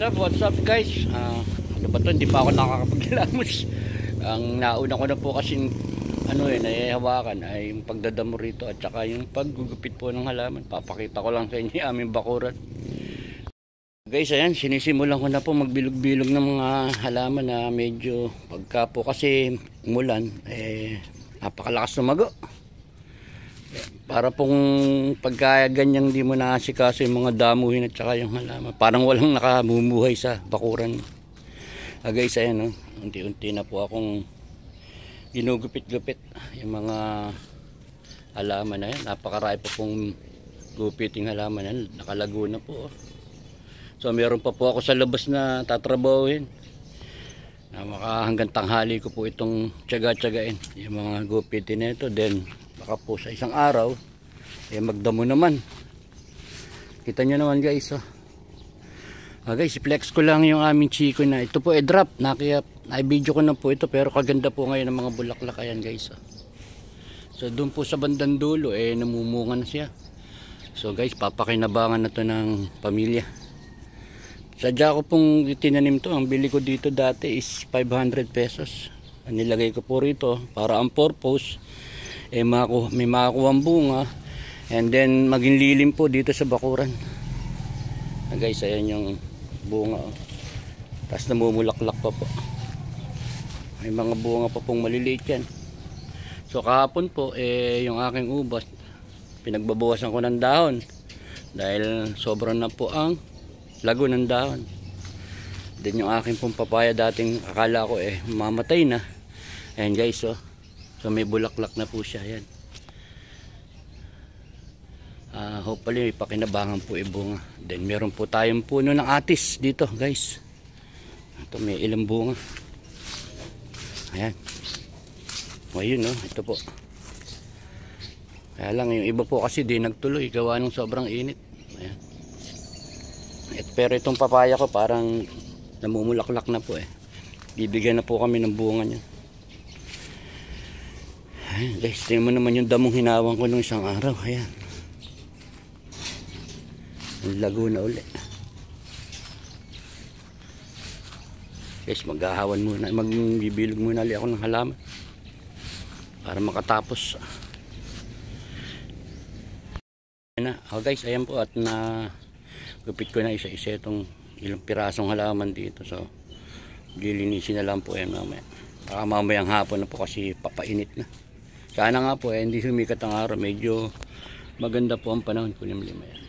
What's up guys? Ano ba to? Hindi pa ako nakakapaglamos. Ang nauna ko na po kasi naihawakan ay yung pagdadamo rito at saka yung paggugupit po ng halaman. Papakita ko lang sa inyo yung aming bakuran. Guys, ayan, sinisimulan ko na po magbilog-bilog ng mga halaman na medyo pagka po kasi umulan, napakalakas lumago. Para pong pagka ganyang di mo naasikaso yung mga damuhin at saka yung halaman, parang walang nakamumuhay sa bakuran. Guys, ayan, unti-unti na po akong ginugupit-gupit yung mga halaman na yan. Napakarami po pong gupiting halaman yan, nakalago na po. So meron pa po ako sa labas na tatrabahuhin. Hanggang tanghali ko po itong tiyaga-tiyagain yung mga gupitin na ito. Then baka po sa isang araw magdamo naman. Kita nyo naman guys. Guys, flex ko lang yung aming chiko na ito po drop. Na-video ko na po ito, pero kaganda po ngayon ng mga bulaklak. Ayan guys. So doon po sa bandang dulo namumunga na siya. So guys, papakinabangan na to ng pamilya. Sadya ko pong tinanim to. Ang bili ko dito dati is 500 pesos. Nilagay ko po rito para ang purpose may makakuha ang bunga and then maging lilim po dito sa bakuran. Guys, ayan yung bunga. Tapos namumulaklak pa po. May mga bunga pa pong maliliit yan. So kahapon po yung aking ubas pinagbabawasan ko ng dahon dahil sobrang na po ang lago ng dahon. Then yung aking pong papaya dating akala ko mamatay na. Ayan guys, so may bulaklak na po siya. Ayan. Hopefully may pakinabangan po bunga. Then meron po tayong puno ng atis dito guys. Ito may ilang bunga. Ayan. Ayun ito po. Kaya lang yung iba po kasi di nagtuloy gawa ng sobrang init. Ayan. Pero itong papaya ko parang namumulaklak na po bibigyan na po kami ng bunga niya. Ayan guys, tingnan mo naman yung damong hinawang ko nung isang araw. Ayan, ang lago na uli guys. Maghahawan muna, magbibilog muna ulit ako ng halaman para makatapos. Ayan na, guys, ayan po at gupit ko na isa-isa itong ilang pirasong halaman dito. So lilinisin na lang po mamaya. Baka mamayang hapon na po kasi papainit na. Sana nga po hindi sumikat ang araw. Medyo maganda po ang panahon po ng lima yan.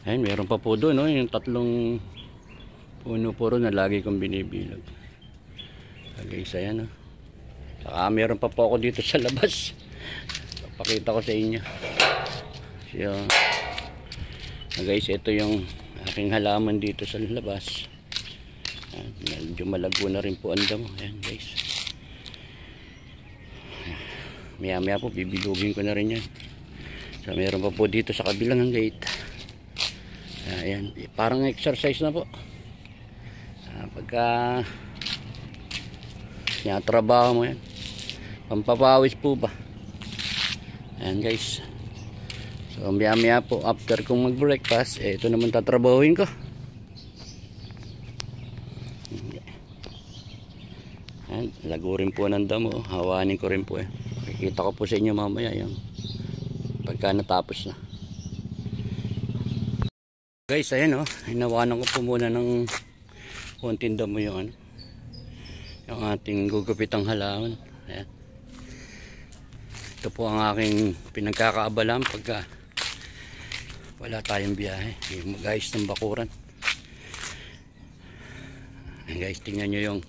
Ayun, meron pa po doon yung tatlong puno po ron na lagi kong binibilog. Guys, ayan Saka meron pa po ako dito sa labas. Papakita ko sa inyo. So, guys, ito yung aking halaman dito sa labas. Medyo malago na rin po ang damo. Ayan guys, maya maya po bibilugin ko na rin yan. So meron pa po dito sa kabilang ng gate. Ayan, parang exercise na po. Pagka trabaho mo yan, pampapawis po ba. Ayan guys. So maya maya po after kong mag breakfast ito naman tatrabahuin ko. Ayan, lago rin po ng damo. Hawanin ko rin po Makikita ko po sa inyo mamaya yung pagka natapos na. Guys, ayan hinawanan ko po muna ng konting damo yung ating gugupitang halaman. Ayan. Ito po ang aking pinagkakaabalan pagka wala tayong biyahe, mag-ayos ng bakuran. Ayan guys, tingnan nyo yung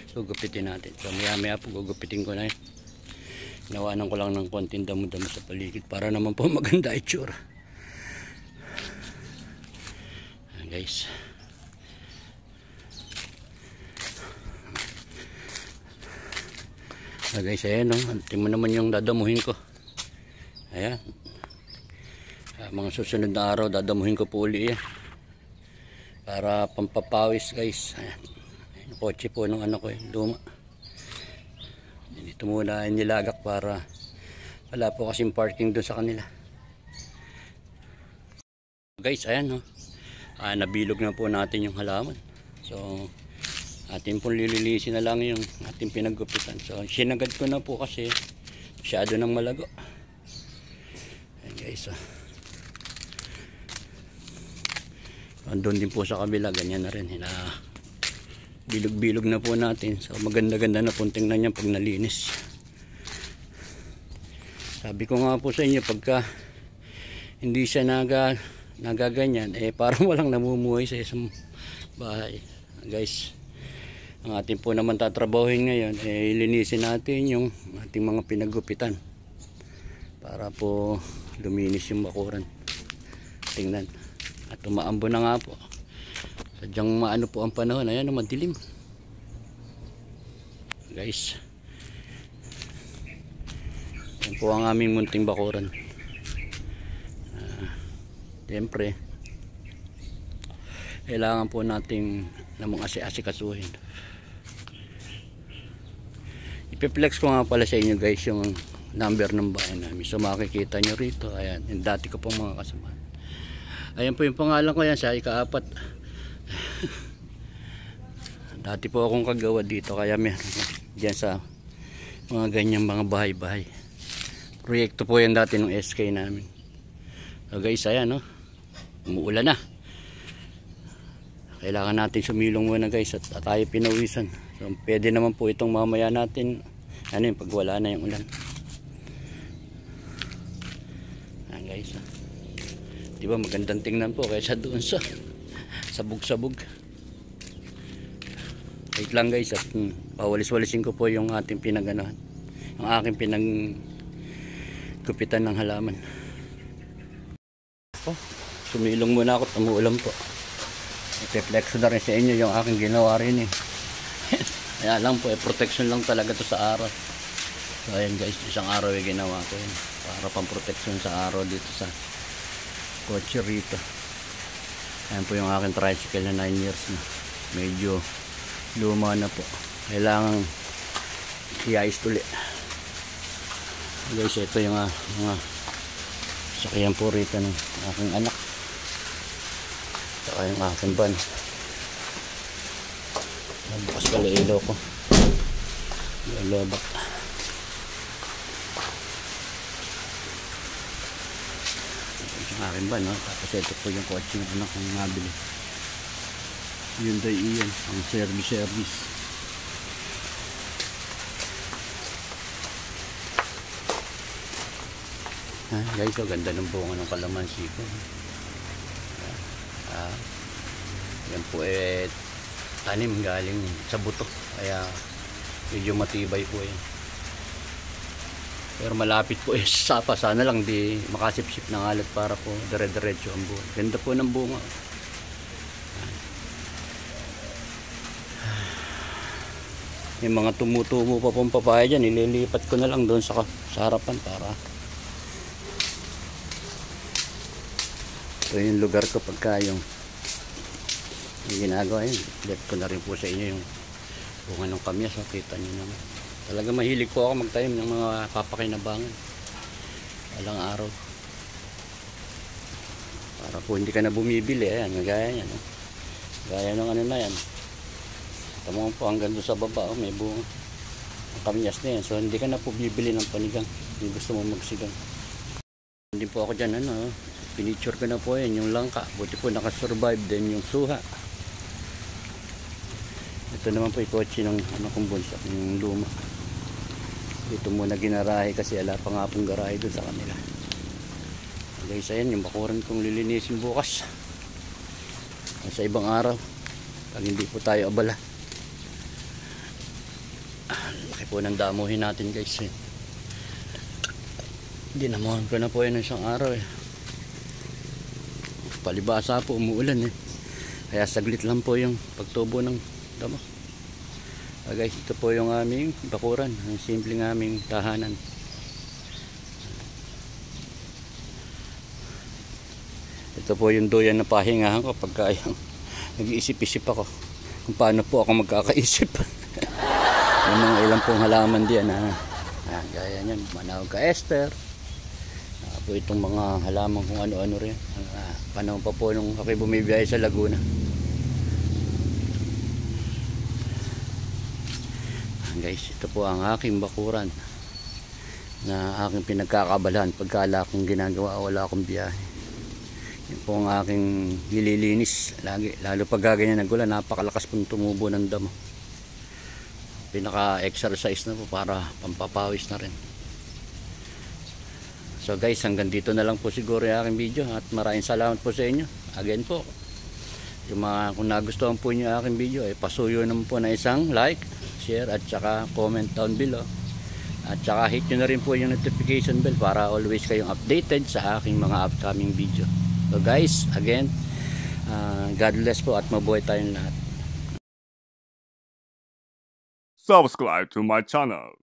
gugupitin natin. So maya maya po gugupitin ko na yun. Nawanan ko lang ng konting damo-damo sa paligid para naman po maganda itsura. Ayan guys. Guys, ayan tingnan mo naman yung dadamuhin ko. Ayan. Mga susunod na araw dadamuhin ko po uli yan. Para pampapawis guys. Ayan. Kotse po ng anak ko luma. Dito muna nilagak para wala po kasing parking doon sa kanila. Guys, ayan no. Nabilog na po natin yung halaman. So, atin pong lilinisin na lang yung ating pinaggupitan. So, sinagad ko na po kasi masyado ng malago. Ayan guys, andun din po sa kabila, ganyan na rin. Bilog-bilog na po natin. So, maganda-ganda na pong tingnan niya pag nalinis. Sabi ko nga po sa inyo, pagka hindi siya nagaganyan, parang walang namumuhay sa isang bahay. Guys, ang ating po naman tatrabahuin ngayon, linisin natin yung ating mga pinaggupitan para po luminis yung bakuran. Tingnan. At umaambo na nga po. Sadyang maano po ang panahon. Ayan, madilim. Guys, yan po ang aming munting bakuran. Siyempre, kailangan po nating namang asikasuhin. Ipiplex ko nga pala sa inyo guys yung number ng bahay namin. So makikita nyo rito. Ayan, yung dati ko pong mga kasama. Ayan po yung pangalan ko yan sa ika-4. Dati po akong kagawa dito, kaya meron dyan sa mga ganyang mga bahay-bahay. Proyekto po yan dati ng SK namin. So guys, ayan no, umuulan na. Kailangan natin sumilong muna guys at tayo pinawisan. So pwede naman po itong mamaya natin pag wala na yung ulan. Ayan guys, diba magandang tingnan po kaysa doon sa sabog-sabog. Wait lang guys, at pawalis-walisin ko po yung ating pinaganohan, yung aking pinaggupitan ng halaman. Sumilong muna ako, tumuulan po. I-reflex na rin sa inyo yung aking ginawa rin kaya lang po, protection lang talaga to sa araw. So ayan guys, isang araw yung ginawa ko yun para pang protection sa araw dito sa kotse rito. Ayan po yung aking tricycle na 9 years na. Medyo luma na po. Kailangan i-ayos tuli. Guys, ito yung mga sakyan po rito ng aking anak. Saka yung aking van. Bukas pala ilaw ko. Lobak. Yung aking van, no? Tapos ito po yung kotse ng anak kong nabili. Hyundai Ion, ang service. Guys, so ganda ng bunga ng kalamansi ko. Yan po tanim galing sa buto, kaya medyo matibay po yan. Pero malapit po sa sapa, sana lang di makasipsip ng alat para po dire-diretso ang bunga. Ganda po ng bunga. Yung mga tumutubo pa pong papaya dyan, ililipat ko na lang doon sa harapan para ito yung lugar ko pagka yung ginagawa yun. Left ko na rin po sa inyo yung bunga ng kamyas. So, kita nyo naman. Talaga mahilig po ako magtanim ng mga papakinabangan. Walang araw. Para po hindi ka na bumibili. Ayan, gaya yan. Gaya ng ano na yan. Tama po hanggang doon sa baba. May bunga. Ang kamyas na yan. So hindi ka na po bibili ng panigang. Hindi gusto mo magsigang. Hindi po ako dyan. Pinicture ko na po yan. Yung langka. Buti po nakasurvive din yung suha. Ito naman po yung kotse ng kong bunso, yung luma. Dito muna ginarahe kasi ala pa nga pong garahe doon sa kanila. Guys, ayan yung bakuran kong lilinisin bukas. Sa ibang araw. Pag hindi po tayo abala. Laki po ng damuhin natin guys. Dinamuhan ko na po yan isang araw Palibasa po, umuulan Kaya saglit lang po yung pagtubo ng damo. Guys, ito po yung aming bakuran, ang simpleng aming tahanan. Ito po yung doyan na pahingahan ko pagka nag-iisip-isip ako kung paano po ako magkakaisip. Yung mga ilang pong halaman diyan gaya niyan, manawag ka Esther, po itong mga halaman kung ano-ano rin. Panahon pa po nung ako'y bumibiyahe sa Laguna. Guys, ito po ang aking bakuran na aking pinagkakabalahan pagkala kong ginagawa wala akong biyahe. Yan po ang aking nililinis lagi, lalo pag gaganyan ng ulan, napakalakas pong tumubo ng damo. Pinaka exercise na po para pampapawis na rin. So guys, hanggang dito na lang po siguro yung aking video at maraming salamat po sa inyo. Again po, yung mga, kung nagustuhan po niyo aking video, pasuyo naman po na isang like, share at saka comment down below. At saka hit nyo na rin po yung notification bell para always kayong updated sa aking mga upcoming video. So guys, again, God bless po at mabuhay tayong lahat. Subscribe to my channel.